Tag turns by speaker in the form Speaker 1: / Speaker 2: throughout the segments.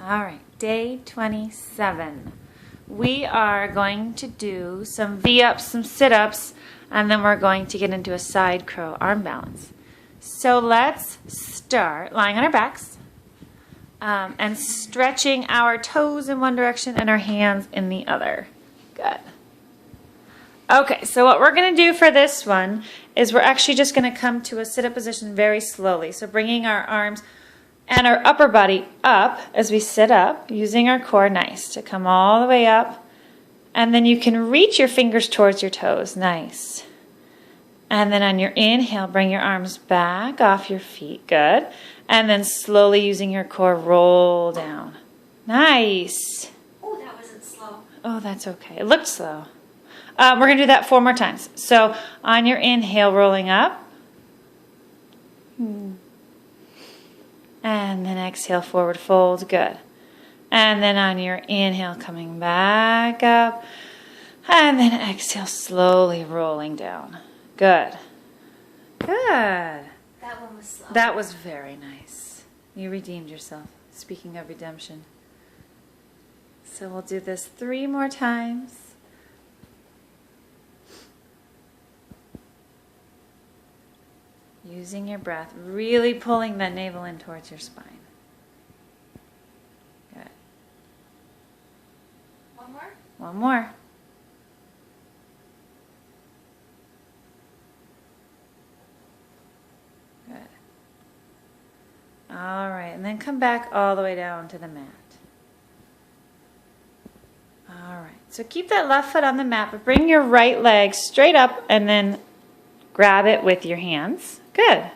Speaker 1: All right, day 27. We are going to do some V-ups, some sit-ups, and then we're going to get into a side crow arm balance. So let's start lying on our backs and stretching our toes in one direction and our hands in the other. Good. Okay, so what we're going to do for this one is we're actually just going to come to a sit-up position very slowly. So bringing our arms and our upper body up as we sit up, using our core, nice, to come all the way up. And then you can reach your fingers towards your toes, nice. And then on your inhale, bring your arms back off your feet, good. And then slowly using your core, roll down. Nice.
Speaker 2: Oh, that wasn't slow.
Speaker 1: Oh, that's okay. It looked slow. We're going to do that 4 more times. So on your inhale, rolling up. And then exhale, forward fold, good. And then on your inhale, coming back up. And then exhale, slowly rolling down. Good. Good.
Speaker 2: That one was slow.
Speaker 1: That was very nice. You redeemed yourself. Speaking of redemption. So we'll do this 3 more times. Using your breath, really pulling that navel in towards your spine. Good.
Speaker 2: One more?
Speaker 1: One more. Good. All right, and then come back all the way down to the mat. All right, so keep that left foot on the mat, but bring your right leg straight up and then grab it with your hands. Good.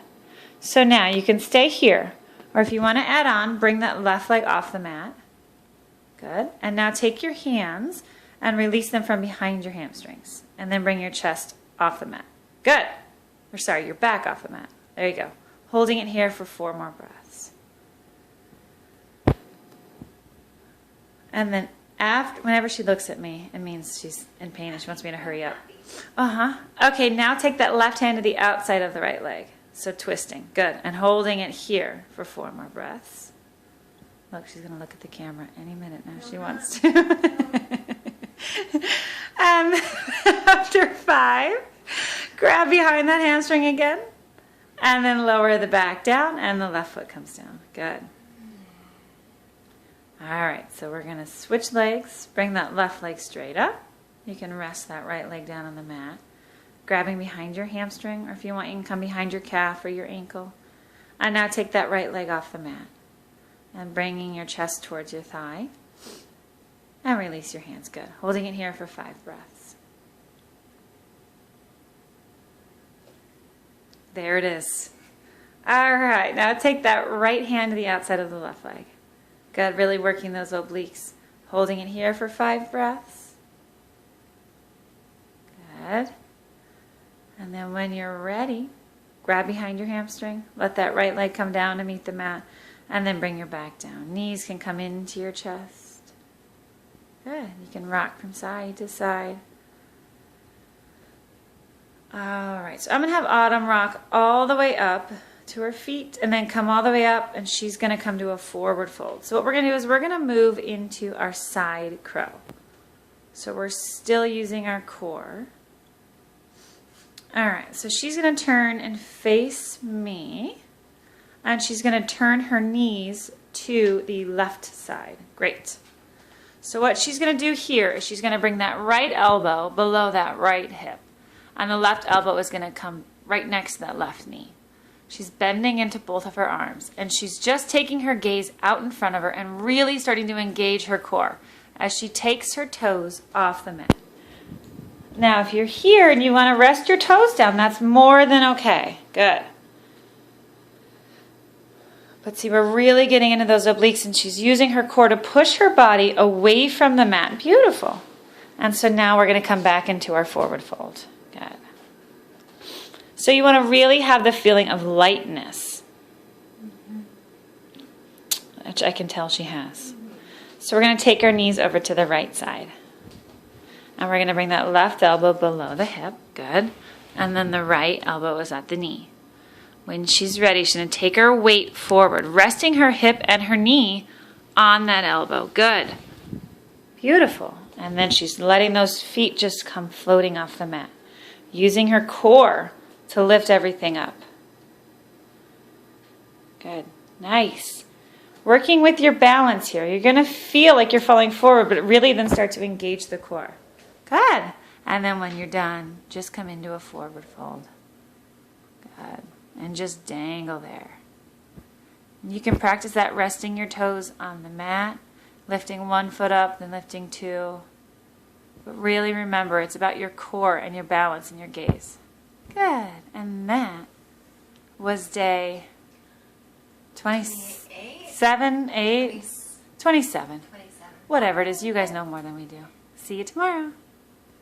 Speaker 1: So now you can stay here. Or if you want to add on, bring that left leg off the mat. Good. And now take your hands and release them from behind your hamstrings. And then bring your chest off the mat. Good. Or sorry, your back off the mat. There you go. Holding it here for 4 more breaths. And then whenever she looks at me, it means she's in pain and she wants me to hurry up. Okay, now take that left hand to the outside of the right leg. So twisting. Good. And holding it here for 4 more breaths. Look, she's going to look at the camera any minute now. She wants to. And after 5, grab behind that hamstring again. And then lower the back down and the left foot comes down. Good. All right, so we're going to switch legs. Bring that left leg straight up. You can rest that right leg down on the mat. Grabbing behind your hamstring, or if you want, you can come behind your calf or your ankle. And now take that right leg off the mat. And bringing your chest towards your thigh. And release your hands, good. Holding it here for 5 breaths. There it is. All right, now take that right hand to the outside of the left leg. Good, really working those obliques. Holding it here for 5 breaths. Good. And then when you're ready, grab behind your hamstring. Let that right leg come down to meet the mat. And then bring your back down. Knees can come into your chest. Good. You can rock from side to side. All right. So I'm going to have Autumn rock all the way up to her feet and then come all the way up, and she's going to come to a forward fold. So what we're going to do is we're going to move into our side crow. So we're still using our core. All right, so she's going to turn and face me, and she's going to turn her knees to the left side. Great. So what she's going to do here is she's going to bring that right elbow below that right hip, and the left elbow is going to come right next to that left knee. She's bending into both of her arms, and she's just taking her gaze out in front of her and really starting to engage her core as she takes her toes off the mat. Now, if you're here and you want to rest your toes down, that's more than okay. Good. But see, we're really getting into those obliques, and she's using her core to push her body away from the mat. Beautiful. And so now we're going to come back into our forward fold. Good. So you want to really have the feeling of lightness, which I can tell she has. So we're going to take our knees over to the right side. And we're going to bring that left elbow below the hip. Good. And then the right elbow is at the knee. When she's ready, she's going to take her weight forward, resting her hip and her knee on that elbow. Good. Beautiful. And then she's letting those feet just come floating off the mat, using her core to lift everything up. Good. Nice. Working with your balance here. You're going to feel like you're falling forward, but really then start to engage the core. Good. And then when you're done, just come into a forward fold. Good. And just dangle there. You can practice that resting your toes on the mat, lifting one foot up, then lifting two. But really remember, it's about your core and your balance and your gaze. Good. And that was day 27, 8, 27.
Speaker 2: 27.
Speaker 1: Whatever it is, you guys know more than we do. See you tomorrow.